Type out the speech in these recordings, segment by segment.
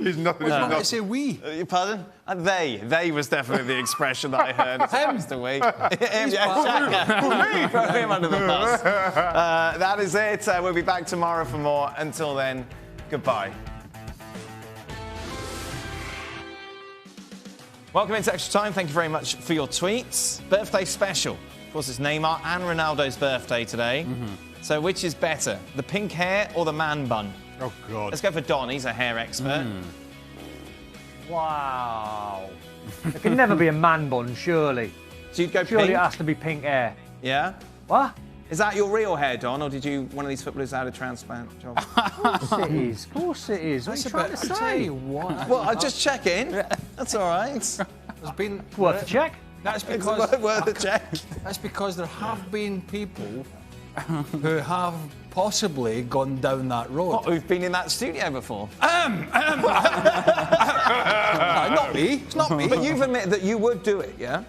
He's nothing. I say we. Pardon? They was definitely the expression that I heard. Mr. We. Him, yeah, Shaka. Throw him under the bus. That is it. We'll be back tomorrow for more. Until then, goodbye. Welcome into Extra Time. Thank you very much for your tweets. Birthday special. Of course, it's Neymar and Ronaldo's birthday today. So which is better, the pink hair or the man bun? Oh, God. Let's go for Don. He's a hair expert. Wow. It can never be a man bun, surely. So you'd go Surely pink? it has to be pink hair. Yeah? What? Is that your real hair, Don, or did you one of these footballers had a transplant job? Of course it is. Of course it is. What are you trying to Tell say? you what. Well, I'm just checking. That's all right. There's been Worth a check. That's It's because worth a check. That's because there have been people who have possibly gone down that road. What, who've been in that studio before? No, not me. It's not me. But you've admitted that you would do it, yeah?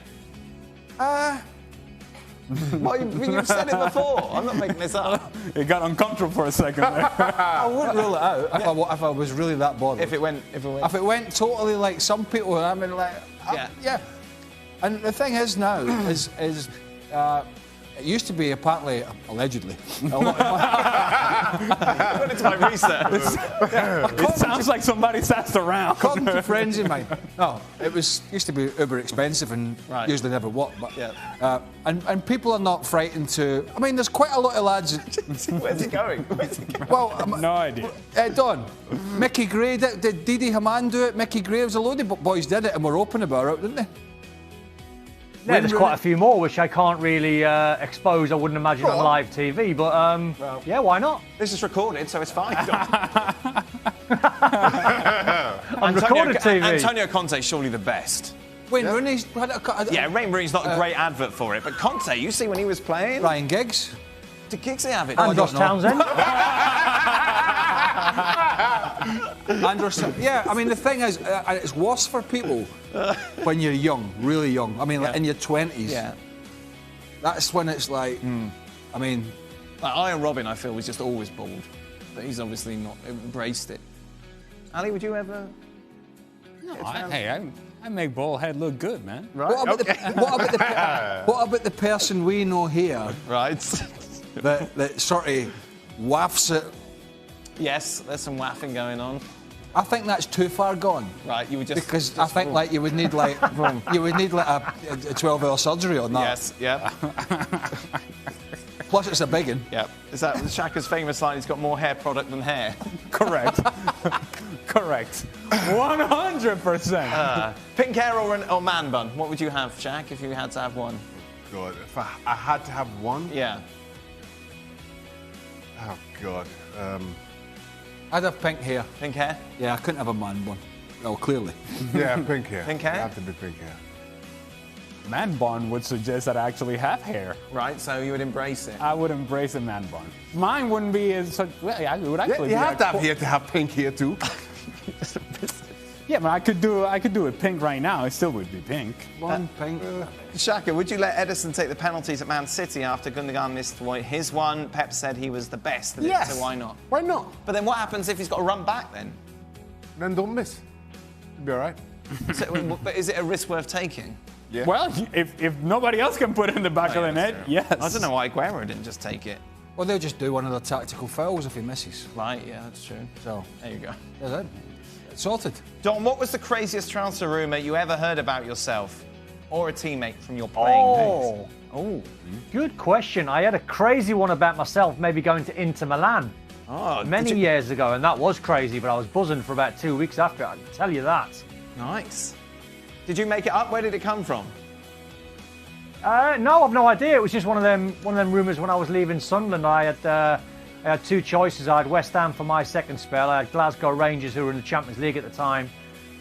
Well, you've said it before. I'm not making this up. It got uncomfortable for a second there. I wouldn't rule it out if I was really that bothered. If it went. If it went totally like some people, I mean, like, yeah. And the thing is now, it used to be apparently, allegedly. What a time reset. It sounds like somebody's asked around. According to friends of mine, no, it used to be uber expensive and usually never worked. But and people are not frightened to. I mean, there's quite a lot of lads. Where's he going? Well, No idea. Don, Mickey Gray did Didi Hamann do it? Mickey Gray, was a load of boys did it and were open about it, didn't they? Yeah, there's quite a few more which I can't really expose. I wouldn't imagine on live TV, but yeah, why not? This is recorded, so it's fine. On recorded TV. Antonio Conte's surely the best. Wayne Rooney's had Wayne Rooney's not a great advert for it, but Conte, you see when he was playing? Ryan Giggs. Did Giggs have it? And Josh Townsend. Anderson. Yeah, I mean, the thing is, it's worse for people when you're young, really young. I mean, like in your 20s. Yeah. That's when it's like, I mean... Like Iron Robin, I feel, was just always bald. But he's obviously not embraced it. Ali, would you ever... No, I make bald head look good, man. Right. What about the person we know here Right. that sort of wafts it? Yes, there's some waffing going on. I think that's too far gone. Right, you would just... Because I think like you would need like a 12-hour surgery on that. Yes, yeah. Plus it's a big one. Yeah. Is that Shaka's famous line, he's got more hair product than hair? Correct. Correct. 100%. Pink hair or man bun? What would you have, Shaq, if you had to have one? God, if I had to have one? Yeah. Oh, God. I'd have pink hair. Pink hair? Yeah, I couldn't have a man one. Well, clearly. Yeah, pink hair. Pink hair? It have to be pink hair. Man bun would suggest that I actually have hair. Right, so you would embrace it. I would embrace a man bun. Mine wouldn't be as such. Well, it would actually You be have to have hair to have pink hair too. Yeah, but I could do it pink right now. It still would be pink. One pink. Shaka, would you let Edison take the penalties at Man City after Gundogan missed his one? Pep said he was the best, Yes. so why not? Why not? But then what happens if he's got to run back then? Then don't miss. You'll be all right. So, but is it a risk worth taking? Yeah. Well, if nobody else can put it in the back of the net, yes. I don't know why Aguero didn't just take it. Well, they'll just do one of the tactical fouls if he misses. Right, yeah, that's true. So, There you go. that's it. It's sorted. Don, what was the craziest transfer rumour you ever heard about yourself or a teammate from your playing days? Oh, Good question. I had a crazy one about myself, maybe going to Inter Milan many years ago, and that was crazy, but I was buzzing for about 2 weeks after it, I can tell you that. Nice. Did you make it up? Where did it come from? No, I've no idea. It was just one of them rumours when I was leaving Sunderland. I had two choices. I had West Ham for my second spell. I had Glasgow Rangers, who were in the Champions League at the time.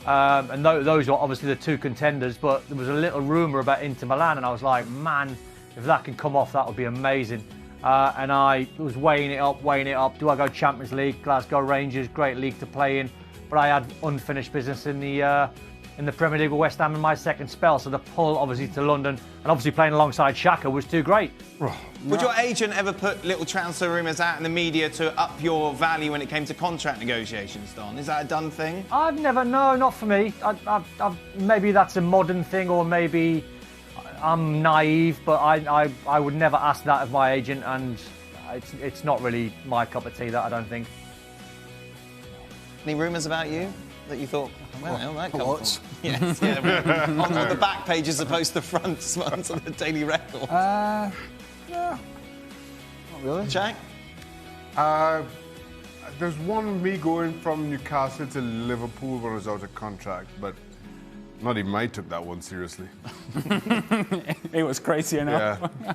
And those were obviously the two contenders, but there was a little rumour about Inter Milan, and I was like, man, if that can come off, that would be amazing. And I was weighing it up. Do I go Champions League? Glasgow Rangers, great league to play in, but I had unfinished business in the in the Premier League with West Ham in my second spell. So the pull, obviously, to London and obviously playing alongside Shaka was too great. Would your agent ever put little transfer rumours out in the media to up your value when it came to contract negotiations, Don? Is that a done thing? No, not for me. Maybe that's a modern thing, or maybe I'm naive, but I would never ask that of my agent, and it's not really my cup of tea, that I don't think. Any rumours about you that you thought, well, that comes Lots. from? Yes, yeah, on the back page as opposed to the front ones of the Daily Record. No, not really. Jack? There's one me going from Newcastle to Liverpool when I was out of contract, but not even I took that one seriously. It was crazy enough. Yeah.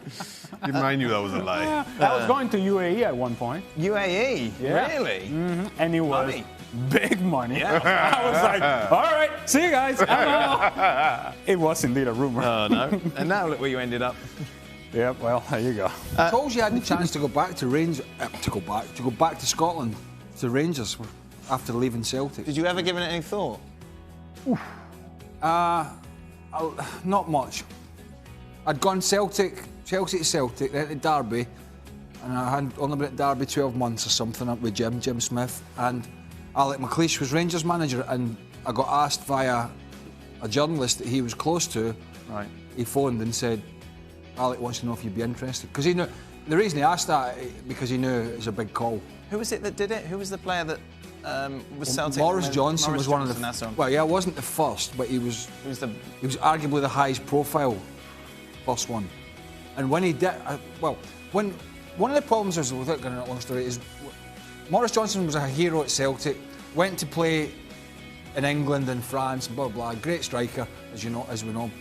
Even I knew that was a lie. I was going to UAE at one point. UAE? Yeah. Really? And it was Money. big money. Yeah. I was like, all right, see you guys. I'm out. It was indeed a rumor. Oh, no. And now look where you ended up. Yeah, well, there you go. I told you I had the chance to go back to Rangers, to go back to Scotland, to Rangers after leaving Celtic. Did you ever give it any thought? Not much. I'd gone Chelsea to Celtic, then to Derby, and I had only been at Derby 12 months or something up with Jim Smith, and Alec McLeish was Rangers manager, and I got asked via a journalist that he was close to. Right. He phoned and said, Alec wants to know if you'd be interested. Because he knew, the reason he asked that, because he knew it was a big call. Who was it that did it? Who was the player that was Celtic? Morris Johnson was one of the... That's one. Well, yeah, it wasn't the first, but he was arguably the highest profile first one. And when he did... one of the problems is, without getting into a long story, is Morris Johnson was a hero at Celtic, went to play in England and France, blah, blah, great striker, as we know.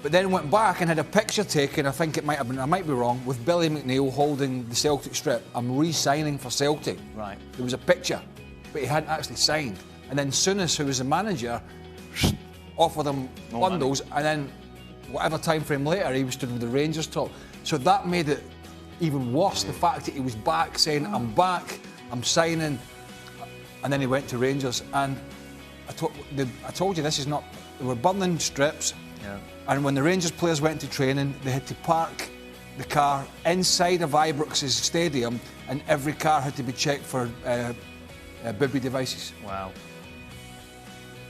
But then went back and had a picture taken, I think it might have been, I might be wrong, with Billy McNeil holding the Celtic strip. I'm re-signing for Celtic. Right. There was a picture, but he hadn't actually signed. And then Souness, who was the manager, offered him bundles, and then whatever time frame later, he was stood with the Rangers top. So that made it even worse, the fact that he was back saying, I'm back, I'm signing, and then he went to Rangers. And I told you, this is not, they were burning strips. Yeah. And when the Rangers players went to training, they had to park the car inside of Ibrox's stadium, and every car had to be checked for booby devices. Wow.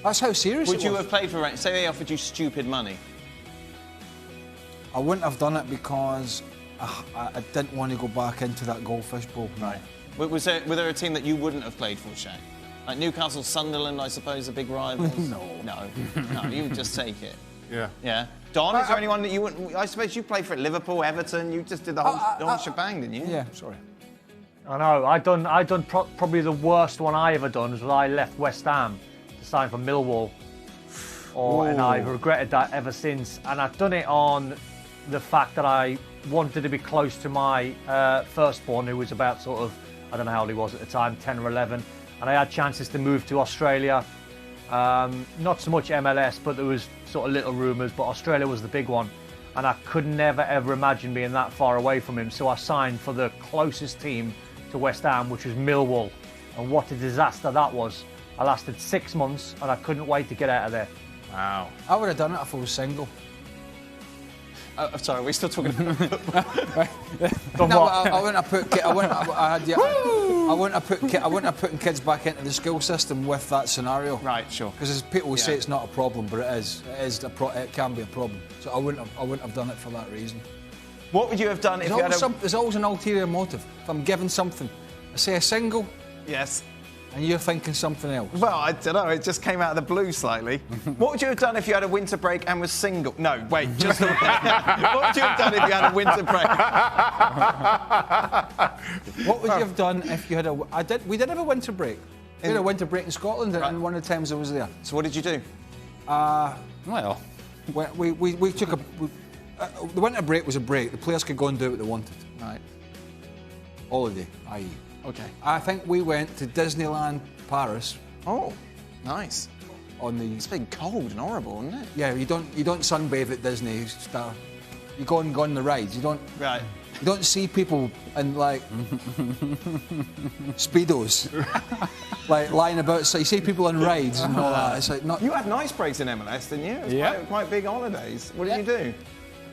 That's how serious it was. Would you have played for Rangers? Say they offered you stupid money. I wouldn't have done it because I didn't want to go back into that goldfish bowl. Right. Were there a team that you wouldn't have played for, Shaq? Like Newcastle, Sunderland, I suppose, are big rivals? No, you would just take it. Yeah. Yeah. Don, is there anyone that you wouldn't... I suppose you played for Liverpool, Everton, you just did the whole shebang, didn't you? Yeah, sorry. I know. I done probably the worst one I ever done was when I left West Ham to sign for Millwall. And I've regretted that ever since. And I've done it on the fact that I wanted to be close to my firstborn, who was about sort of, I don't know how old he was at the time, 10 or 11. And I had chances to move to Australia. Not so much MLS, but there was sort of little rumours, but Australia was the big one. And I could never, ever imagine being that far away from him. So I signed for the closest team to West Ham, which was Millwall. And what a disaster that was. I lasted 6 months and I couldn't wait to get out of there. Wow. I would have done it if I was single. I'm sorry, we're still talking about... I wouldn't have put. I wouldn't have put kids back into the school system with that scenario. Right, sure. Because as people will say, it's not a problem, but it is. It can be a problem. So I wouldn't have done it for that reason. What would you have done if you had a... There's always an ulterior motive. If I'm given something, I say a single. Yes. And you're thinking something else. Well, I don't know, it just came out of the blue slightly. What would you have done if you had a winter break and was single? No, wait, just a What would you have done if you had a winter break? What would you have done if you had a... We did have a winter break. We had a winter break in Scotland, and one of the times I was there. So what did you do? Well, we took a... the winter break was a break. The players could go and do what they wanted. Right. Holiday, i.e. Okay. I think we went to Disneyland Paris. Oh, nice. On the... It's been cold and horrible, isn't it? Yeah, you don't sunbathe at Disney. You go on the rides. You don't... Right. You don't see people in like speedos, like lying about. So you see people on rides and all that. It's like not. You had nice breaks in MLS, didn't you? It was quite big holidays. What did you do?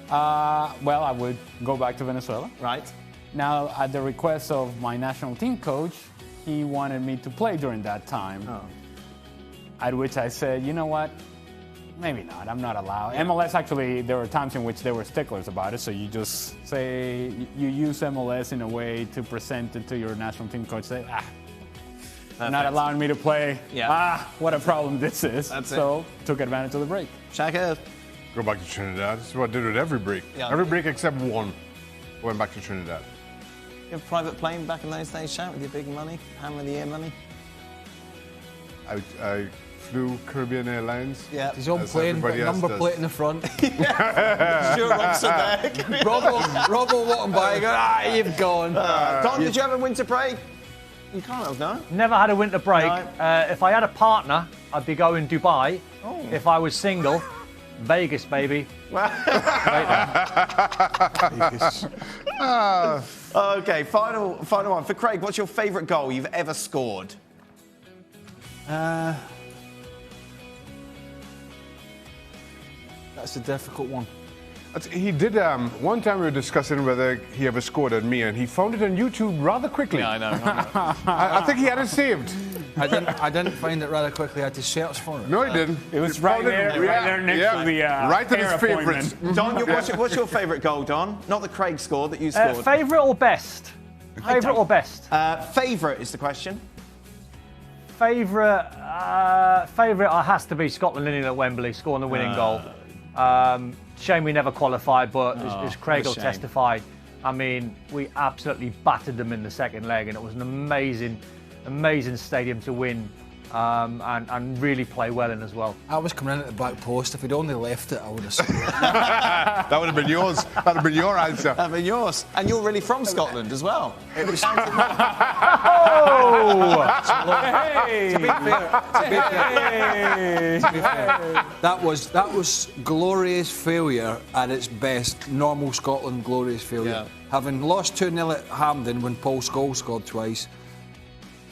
Well, I would go back to Venezuela. Right. Now, at the request of my national team coach, he wanted me to play during that time. Oh. At which I said, you know what? Maybe not. I'm not allowed. MLS, actually, there were times in which they were sticklers about it. So you just say, you use MLS in a way to present it to your national team coach. Say, not allowing me to play. Yeah. What a problem this is. That's took advantage of the break. Shaka. Go back to Trinidad. This is what I did with every break. Yeah. Every break except one. Went back to Trinidad. You have a private plane back in those days, Shaq, with your big money? Hammer of the year money? I flew Caribbean Airlines. Yeah. His own plane, got number plate in the front. Sure, Robson there. Robbo walking by, going, you've gone. Don, did you have a winter break? You can't have, no? Never had a winter break. No. If I had a partner, I'd be going Dubai. Oh. If I was single, Vegas, baby. Okay, final one. For Craig, what's your favourite goal you've ever scored? That's a difficult one. He did, one time we were discussing whether he ever scored at me, and he found it on YouTube rather quickly. Yeah, I know. I think he had it saved. I didn't find it rather quickly. I had to search for it. No, he didn't. It was right there next to the right to his hair favourites. appointment. Don, what's your favourite goal, Don? Not that Craig scored, that you scored. Favourite or best? Favourite or best? Favourite is the question. Favourite has to be Scotland winning at Wembley, scoring the winning goal. Shame we never qualified, but as Craig will testify, I mean, we absolutely battered them in the second leg, and it was an amazing stadium to win and really play well in as well. I was coming in at the back post. If he'd only left it, I would have scored. That would have been yours. That would have been your answer. That would be yours. And you're really from Scotland as well. It was. Oh! To be fair, that was glorious failure at its best. Normal Scotland glorious failure. Yeah. Having lost 2-0 at Hampden when Paul Scholes scored twice,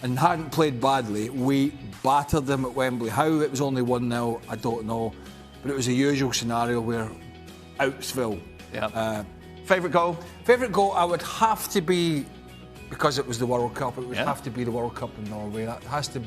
and hadn't played badly, we battered them at Wembley. How it was only 1-0, I don't know, but it was a usual scenario where Outsville. Yeah. Favourite goal? Favourite goal, I would have to be, because it was the World Cup, it would have to be the World Cup in Norway. That has to be.